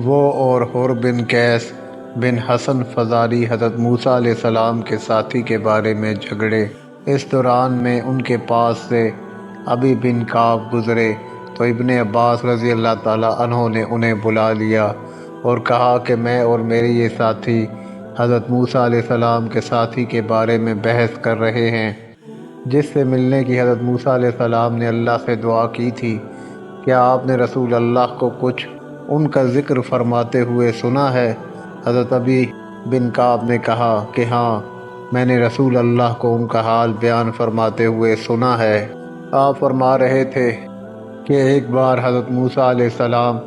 وہ اور حر بن قیس بن حسن فزاری حضرت موسیٰ علیہ السلام کے ساتھی کے بارے میں جھگڑے۔ اس دوران میں ان کے پاس سے ابی بن کعب گزرے تو ابن عباس رضی اللہ تعالیٰ عنہ نے انہیں بلا لیا اور کہا کہ میں اور میرے یہ ساتھی حضرت موسیٰ علیہ السلام کے ساتھی کے بارے میں بحث کر رہے ہیں، جس سے ملنے کی حضرت موسیٰ علیہ السلام نے اللہ سے دعا کی تھی۔ کیا آپ نے رسول اللہ کو کچھ ان کا ذکر فرماتے ہوئے سنا ہے؟ حضرت ابی بن کعب نے کہا کہ ہاں، میں نے رسول اللہ کو ان کا حال بیان فرماتے ہوئے سنا ہے۔ آپ فرما رہے تھے کہ ایک بار حضرت موسیٰ علیہ السلام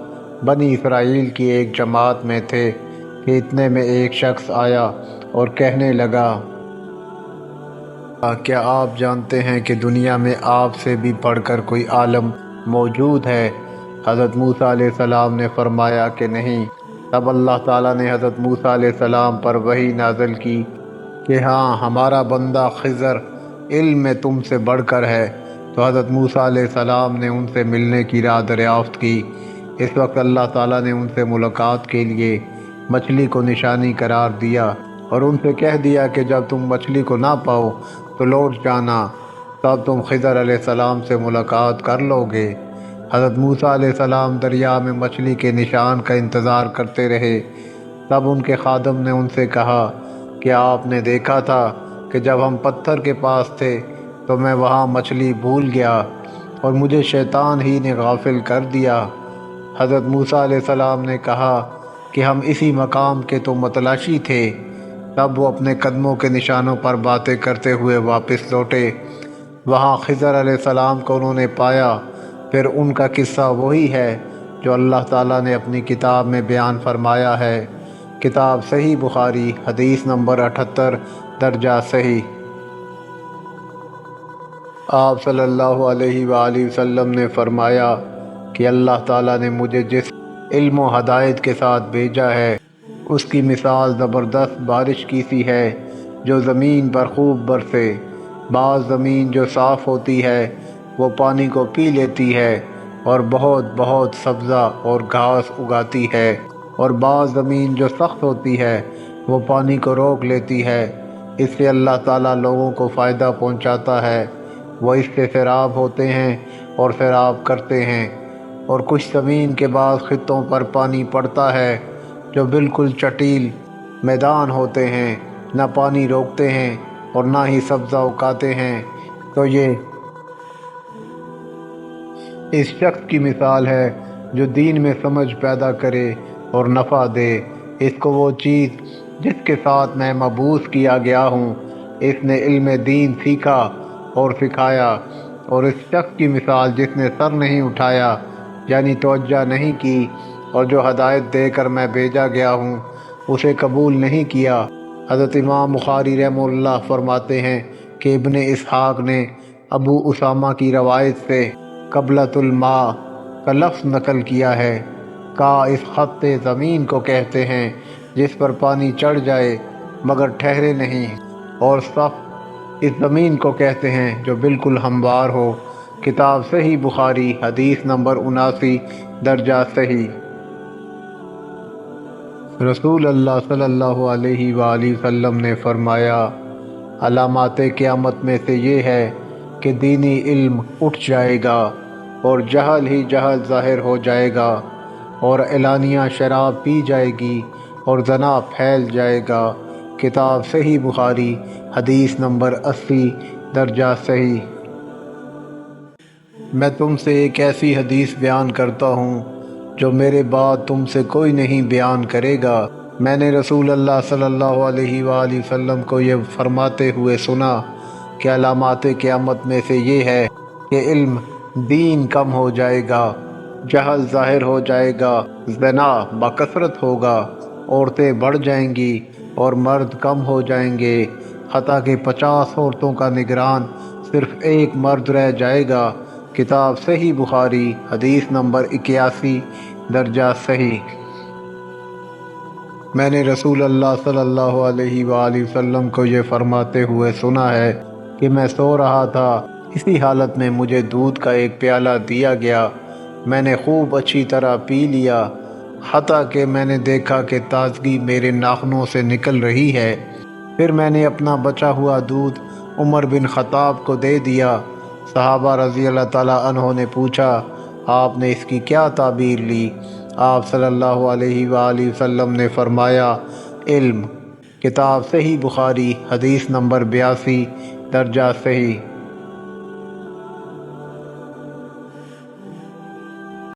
بنی اسرائیل کی ایک جماعت میں تھے کہ اتنے میں ایک شخص آیا اور کہنے لگا، کیا آپ جانتے ہیں کہ دنیا میں آپ سے بھی بڑھ کر کوئی عالم موجود ہے؟ حضرت موسیٰ علیہ السلام نے فرمایا کہ نہیں۔ تب اللہ تعالیٰ نے حضرت موسیٰ علیہ السلام پر وحی نازل کی کہ ہاں، ہمارا بندہ خضر علم میں تم سے بڑھ کر ہے۔ تو حضرت موسیٰ علیہ السلام نے ان سے ملنے کی راہ دریافت کی۔ اس وقت اللہ تعالیٰ نے ان سے ملاقات کے لیے مچھلی کو نشانی قرار دیا اور ان سے کہہ دیا کہ جب تم مچھلی کو نہ پاؤ تو لوٹ جانا، تب تم خضر علیہ السلام سے ملاقات کر لو گے۔ حضرت موسیٰ علیہ السلام دریا میں مچھلی کے نشان کا انتظار کرتے رہے۔ تب ان کے خادم نے ان سے کہا کہ آپ نے دیکھا تھا کہ جب ہم پتھر کے پاس تھے تو میں وہاں مچھلی بھول گیا اور مجھے شیطان ہی نے غافل کر دیا۔ حضرت موسیٰ علیہ السلام نے کہا کہ ہم اسی مقام کے تو متلاشی تھے۔ تب وہ اپنے قدموں کے نشانوں پر باتیں کرتے ہوئے واپس لوٹے۔ وہاں خضر علیہ السلام کو انہوں نے پایا۔ پھر ان کا قصہ وہی ہے جو اللہ تعالیٰ نے اپنی کتاب میں بیان فرمایا ہے۔ کتاب صحیح بخاری، حدیث نمبر 78، درجہ صحیح۔ آپ صلی اللہ علیہ وآلہ وسلم نے فرمایا کہ اللہ تعالیٰ نے مجھے جس علم و ہدایت کے ساتھ بھیجا ہے، اس کی مثال زبردست بارش کی سی ہے جو زمین پر خوب برسے۔ بعض زمین جو صاف ہوتی ہے وہ پانی کو پی لیتی ہے اور بہت بہت سبزہ اور گھاس اگاتی ہے، اور بعض زمین جو سخت ہوتی ہے وہ پانی کو روک لیتی ہے۔ اس سے اللہ تعالیٰ لوگوں کو فائدہ پہنچاتا ہے، وہ اس سے سیراب ہوتے ہیں اور سیراب کرتے ہیں۔ اور کچھ زمین کے بعض خطوں پر پانی پڑتا ہے جو بالکل چٹیل میدان ہوتے ہیں، نہ پانی روکتے ہیں اور نہ ہی سبزہ اگاتے ہیں۔ تو یہ اس شخص کی مثال ہے جو دین میں سمجھ پیدا کرے اور نفع دے۔ اس کو وہ چیز جس کے ساتھ میں مبعوث کیا گیا ہوں، اس نے علم دین سیکھا اور سکھایا۔ اور اس شخص کی مثال جس نے سر نہیں اٹھایا، یعنی توجہ نہیں کی، اور جو ہدایت دے کر میں بھیجا گیا ہوں اسے قبول نہیں کیا۔ حضرت امام بخاری رحمہ اللہ فرماتے ہیں کہ ابن اسحاق نے ابو اسامہ کی روایت سے قبلۃ الماء کا لفظ نقل کیا ہے۔ کا اس خط زمین کو کہتے ہیں جس پر پانی چڑھ جائے مگر ٹھہرے نہیں، اور صف اس زمین کو کہتے ہیں جو بالکل ہموار ہو۔ کتاب صحیح بخاری، حدیث نمبر 79، درجہ صحیح۔ رسول اللہ صلی اللہ علیہ وآلہ وسلم نے فرمایا، علامات قیامت میں سے یہ ہے کہ دینی علم اٹھ جائے گا اور جہل ہی جہل ظاہر ہو جائے گا، اور اعلانیہ شراب پی جائے گی اور زنا پھیل جائے گا۔ کتاب صحیح بخاری، حدیث نمبر 80، درجہ صحیح۔ میں تم سے ایک ایسی حدیث بیان کرتا ہوں جو میرے بعد تم سے کوئی نہیں بیان کرے گا۔ میں نے رسول اللہ صلی اللہ علیہ وآلہ وسلم کو یہ فرماتے ہوئے سنا کہ علامات قیامت میں سے یہ ہے کہ علم دین کم ہو جائے گا، جہل ظاہر ہو جائے گا، زنا بکثرت ہوگا، عورتیں بڑھ جائیں گی اور مرد کم ہو جائیں گے، حتیٰ کہ 50 عورتوں کا نگران صرف ایک مرد رہ جائے گا۔ کتاب صحیح بخاری، حدیث نمبر 81، درجہ صحیح۔ میں نے رسول اللہ صلی اللہ علیہ وآلہ وسلم کو یہ فرماتے ہوئے سنا ہے کہ میں سو رہا تھا، اسی حالت میں مجھے دودھ کا ایک پیالہ دیا گیا، میں نے خوب اچھی طرح پی لیا، حتیٰ کہ میں نے دیکھا کہ تازگی میرے ناخنوں سے نکل رہی ہے۔ پھر میں نے اپنا بچا ہوا دودھ عمر بن خطاب کو دے دیا۔ صحابہ رضی اللہ تعالیٰ عنہ نے پوچھا، آپ نے اس کی کیا تعبیر لی؟ آپ صلی اللہ علیہ وآلہ وسلم نے فرمایا، علم۔ کتاب صحیح بخاری، حدیث نمبر 82، درجہ صحیح۔